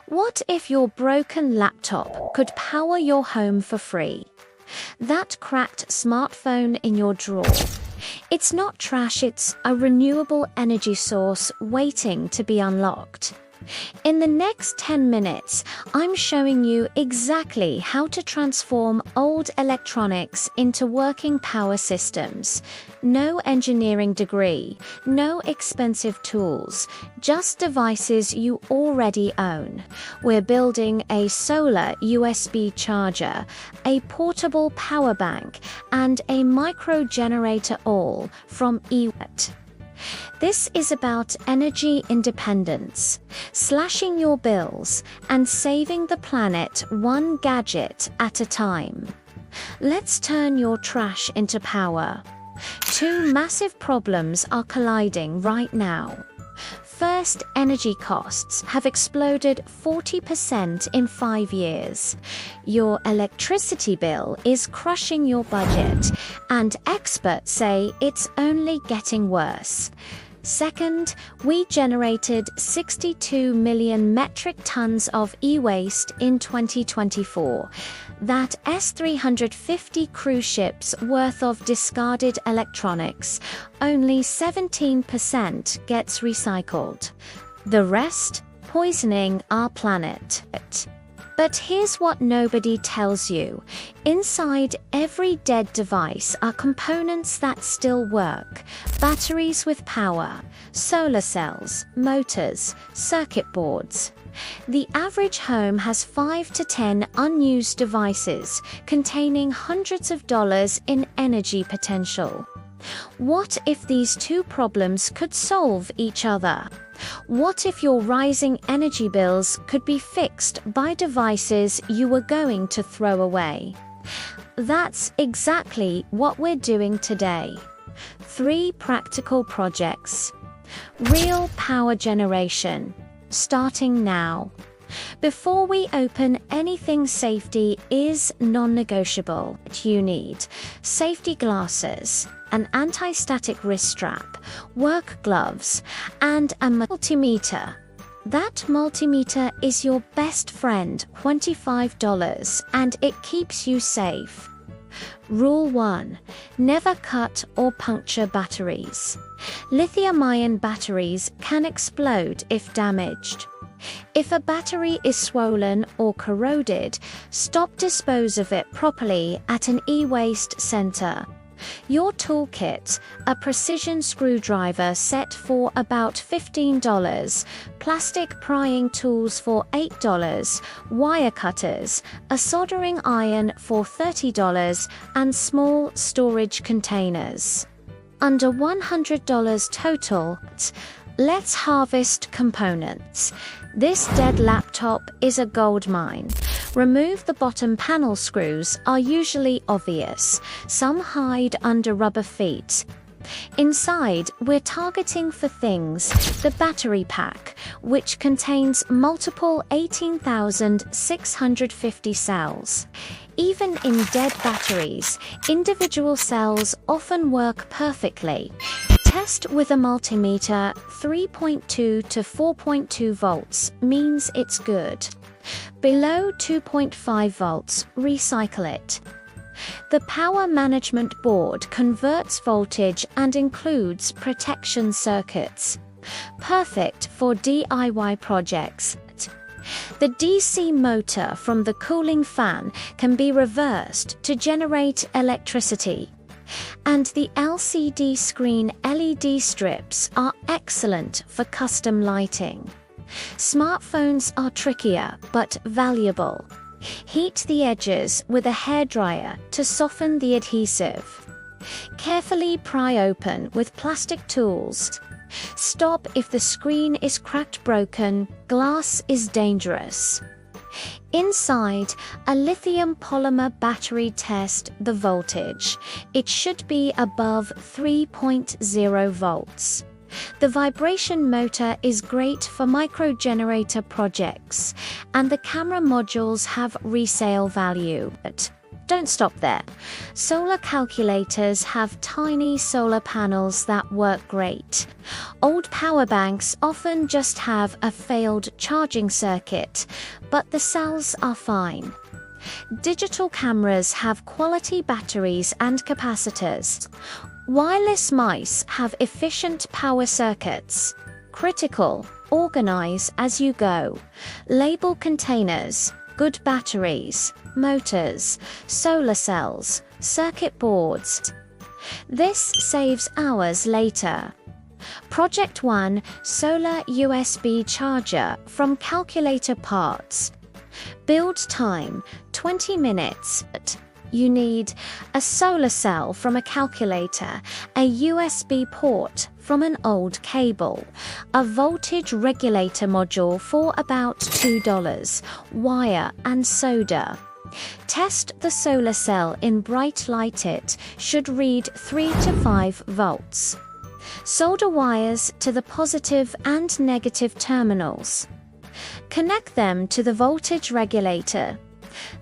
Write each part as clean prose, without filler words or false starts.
What if your broken laptop could power your home for free? That cracked smartphone in your drawer. It's not trash, it's a renewable energy source waiting to be unlocked. In the next 10 minutes, I'm showing you exactly how to transform old electronics into working power systems. No engineering degree, no expensive tools, just devices you already own. We're building a solar USB charger, a portable power bank, and a micro generator, all from eWet. This is about energy independence, slashing your bills, and saving the planet one gadget at a time. Let's turn your trash into power. Two massive problems are colliding right now. First, energy costs have exploded 40% in 5 years. Your electricity bill is crushing your budget, and experts say it's only getting worse. Second, we generated 62 million metric tons of e-waste in 2024. That S350 cruise ships worth of discarded electronics, only 17% gets recycled. The rest, poisoning our planet. But here's what nobody tells you. Inside every dead device are components that still work. Batteries with power, solar cells, motors, circuit boards. The average home has 5 to 10 unused devices containing hundreds of dollars in energy potential. What if these two problems could solve each other? What if your rising energy bills could be fixed by devices you were going to throw away? That's exactly what we're doing today. 3 practical projects. Real power generation. Starting now. Before we open anything, safety is non-negotiable. You need safety glasses, an anti-static wrist strap, work gloves, and a multimeter. That multimeter is your best friend, $25, and it keeps you safe. Rule 1. Never cut or puncture batteries. Lithium-ion batteries can explode if damaged. If a battery is swollen or corroded, dispose of it properly at an e-waste center. Your toolkit, a precision screwdriver set for about $15, plastic prying tools for $8, wire cutters, a soldering iron for $30, and small storage containers. Under $100 total. Let's harvest components. This dead laptop is a goldmine. Remove the bottom panel. Screws are usually obvious. Some hide under rubber feet. Inside, we're targeting for things: the battery pack, which contains multiple 18,650 cells. Even in dead batteries, individual cells often work perfectly. Test with a multimeter. 3.2 to 4.2 volts means it's good. Below 2.5 volts, recycle it. The power management board converts voltage and includes protection circuits. Perfect for DIY projects. The DC motor from the cooling fan can be reversed to generate electricity. And the LCD screen LED strips are excellent for custom lighting. Smartphones are trickier but valuable. Heat the edges with a hairdryer to soften the adhesive. Carefully pry open with plastic tools. Stop if the screen is cracked, broken. Glass is dangerous. Inside, a lithium polymer battery. Test the voltage. It should be above 3.0 volts. The vibration motor is great for micro-generator projects, and the camera modules have resale value. don't stop there. Solar calculators have tiny solar panels that work great. Old power banks often just have a failed charging circuit, but the cells are fine. Digital cameras have quality batteries and capacitors. Wireless mice have efficient power circuits. Critical: organize as you go. Label containers, good batteries, motors, solar cells, circuit boards. This saves hours later. Project 1: Solar USB Charger from Calculator Parts. Build time: 20 minutes. You need a solar cell from a calculator, a USB port from an old cable, a voltage regulator module for about $2, wire and solder. Test the solar cell in bright light. It should read 3 to 5 volts. Solder wires to the positive and negative terminals. Connect them to the voltage regulator.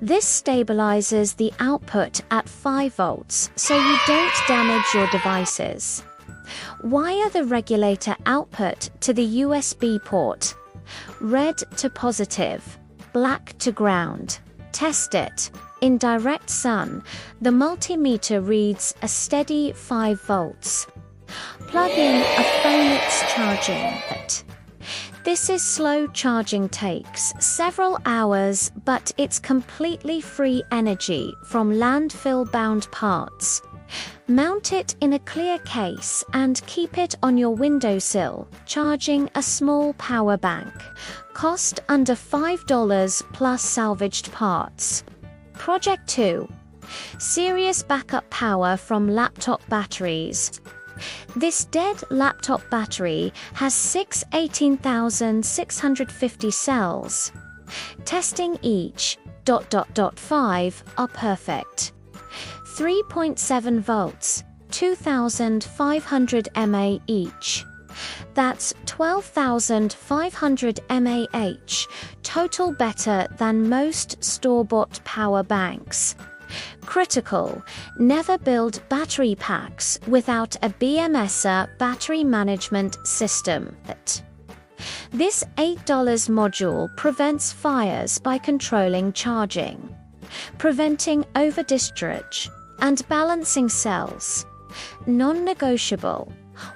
This stabilizes the output at 5 volts so you don't damage your devices. Wire the regulator output to the USB port. Red to positive, black to ground. Test it. In direct sun, the multimeter reads a steady 5 volts. Plug in a phone charging. This is slow charging, takes several hours, but it's completely free energy from landfill-bound parts. Mount it in a clear case and keep it on your windowsill, charging a small power bank. Cost under $5 plus salvaged parts. Project 2: Serious backup power from laptop batteries. This dead laptop battery has 6 18,650 cells. Testing each ... 5 are perfect. 3.7 volts, 2,500 mAh each. That's 12,500 mAh, total better than most store-bought power banks. Critical: never build battery packs without a BMS battery management system. This $8 module prevents fires by controlling charging, preventing overdischarge, and balancing cells. Non-negotiable: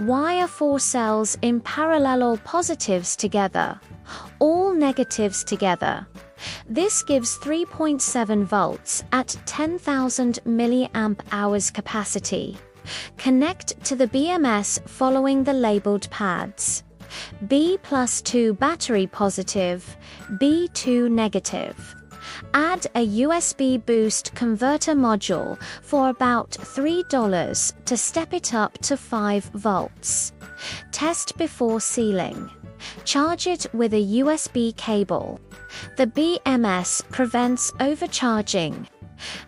wire 4 cells in parallel, all positives together, all negatives together. This gives 3.7 volts at 10,000 milliamp hours capacity. Connect to the BMS following the labeled pads. B+2 battery positive, B2 negative. Add a USB boost converter module for about $3 to step it up to 5 volts. Test before sealing. Charge it with a USB cable. The BMS prevents overcharging.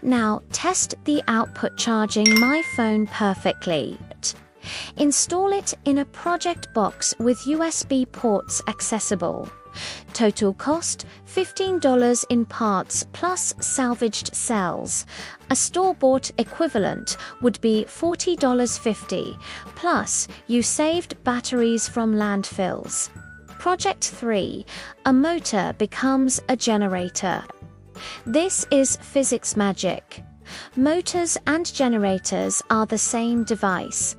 Now test the output charging my phone perfectly. Install it in a project box with USB ports accessible. Total cost $15 in parts plus salvaged cells. A store-bought equivalent would be $40.50, plus you saved batteries from landfills. Project 3: A motor becomes a generator. This is physics magic. Motors and generators are the same device.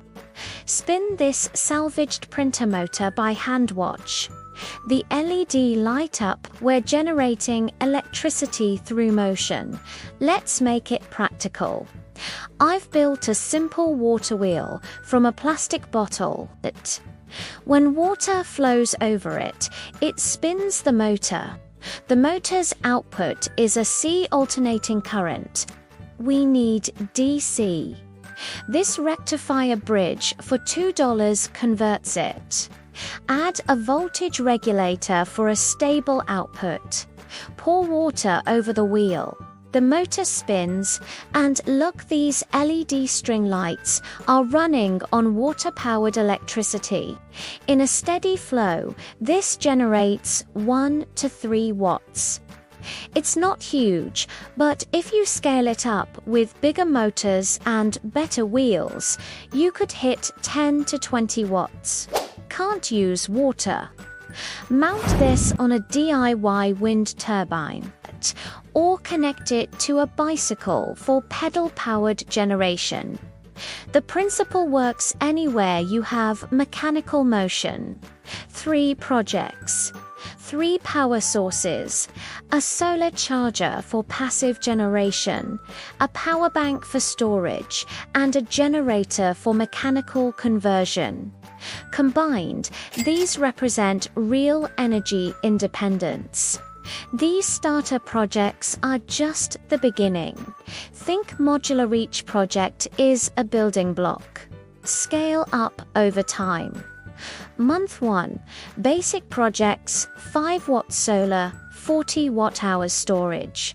Spin this salvaged printer motor by hand watch. The LED light up. We're generating electricity through motion. Let's make it practical. I've built a simple water wheel from a plastic bottle. When water flows over it, it spins the motor. The motor's output is a C alternating current. We need DC. This rectifier bridge for $2 converts it. Add a voltage regulator for a stable output. Pour water over the wheel. The motor spins, and look, these LED string lights are running on water-powered electricity. In a steady flow, this generates 1 to 3 watts. It's not huge, but if you scale it up with bigger motors and better wheels, you could hit 10 to 20 watts. Can't use water. Mount this on a DIY wind turbine, or connect it to a bicycle for pedal-powered generation. The principle works anywhere you have mechanical motion. 3 projects. 3 power sources, a solar charger for passive generation, a power bank for storage, and a generator for mechanical conversion. Combined, these represent real energy independence. These starter projects are just the beginning. Think modular. Each project is a building block. Scale up over time. Month 1. Basic projects: 5 watt solar, 40 watt-hours storage.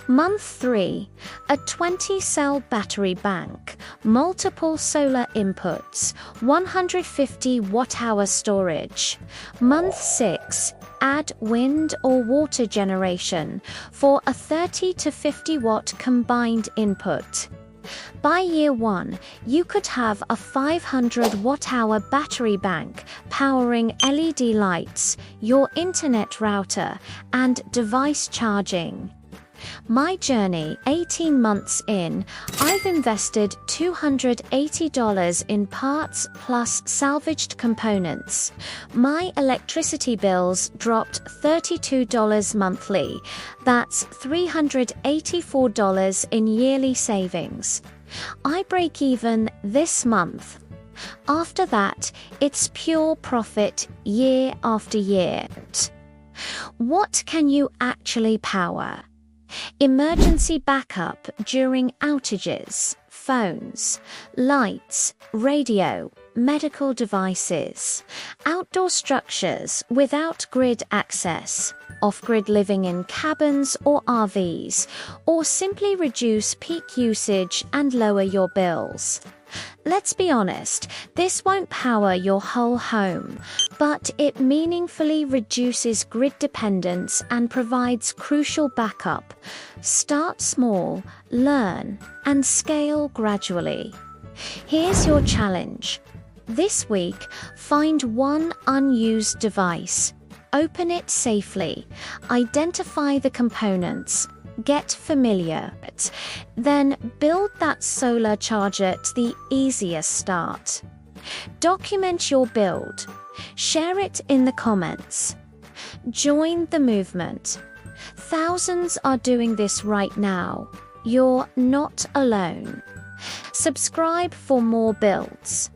Month 3. A 20-cell battery bank, multiple solar inputs, 150 watt-hour storage. Month 6. Add wind or water generation for a 30 to 50 watt combined input. By year 1, you could have a 500 watt-hour battery bank powering LED lights, your internet router, and device charging. My journey: 18 months in, I've invested $280 in parts plus salvaged components. My electricity bills dropped $32 monthly. That's $384 in yearly savings. I break even this month. After that, it's pure profit year after year. What can you actually power? Emergency backup during outages, phones, lights, radio, medical devices, outdoor structures without grid access, off-grid living in cabins or RVs, or simply reduce peak usage and lower your bills. Let's be honest, this won't power your whole home, but it meaningfully reduces grid dependence and provides crucial backup. Start small, learn, and scale gradually. Here's your challenge. This week, find one unused device. Open it safely. Identify the components. Get familiar. Then build that solar charger to the easiest start. Document your build. Share it in the comments. Join the movement. Thousands are doing this right now. You're not alone. Subscribe for more builds.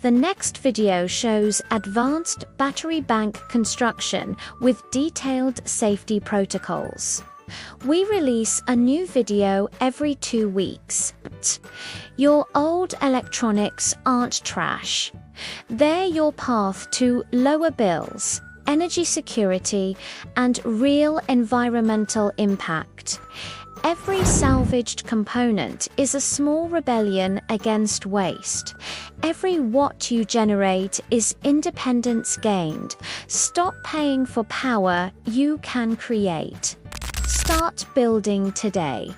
The next video shows advanced battery bank construction with detailed safety protocols. We release a new video every 2 weeks. Your old electronics aren't trash. They're your path to lower bills, energy security, and real environmental impact. Every salvaged component is a small rebellion against waste. Every watt you generate is independence gained. Stop paying for power you can create. Start building today.